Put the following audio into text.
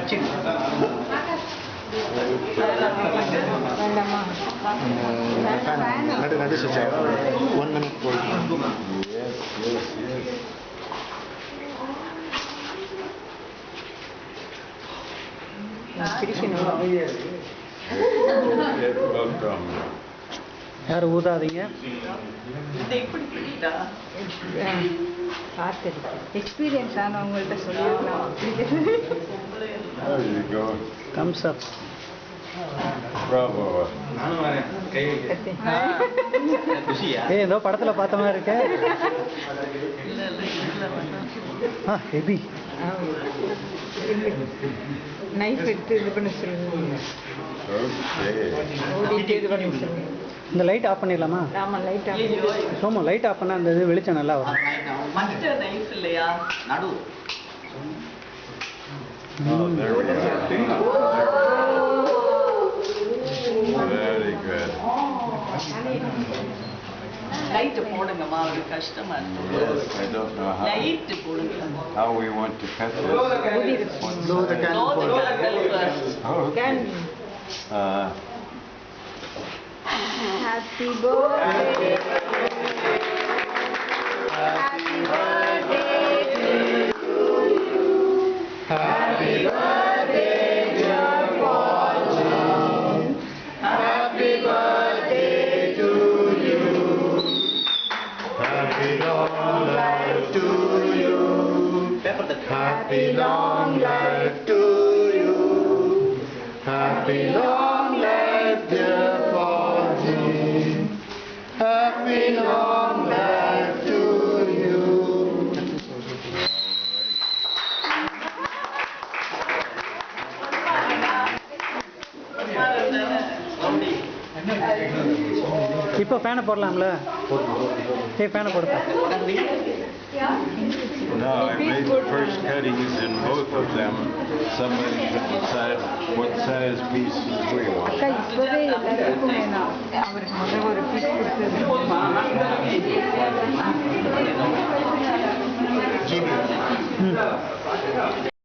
1 minute hold. Yes, yes, yes. யாரும் ஊதாதீங்க. Experience ஆனவங்கள்ட்ட சொல்லியிருக்கலாம். There you go. Thumbs up. Bravo. ஏய் ஏதோ படத்துல பார்த்த மாதிரி இருக்க. ஹெவி. நைஃப் எடுத்து இது பண்ண சொல்லுங்க. Okay. இது பண்ண சொல்லுங்க. இந்த லைட் ஆஃப் பண்ணிடலாமா? ஆமாம், light off. Somu light off பண்ணால் அந்த இது வெளிச்சம் நல்லா வரும். மஸ்டர் நைஃப் இல்லையா நடு. Oh, there we go. Very good. Light போடுங்கம்மா, அது கஷ்டமா இருக்கு. Yes, I don't know light போடுங்க. how we want to cut this. Blow the candle Blow the for candle first. Oh, okay. Happy birthday. Happy birthday to you. Happy birthday, dear Paul. Happy birthday to you. Happy long life to you. Happy long life to you. Happy long life, dear Paulsie. Happy long life to you. இப்போ ஃபேனை போடலாம்ல? ஏய் ஃபேனை போடுப்பா. Now I made the first cuttings in both of them. Somebody should decide what size pieces we want. அக்கா இப்போவே எல்லாருக்கும் வேணாம். அவருக்கு முதல்ல ஒரு பீஸ் கொடுத்தது.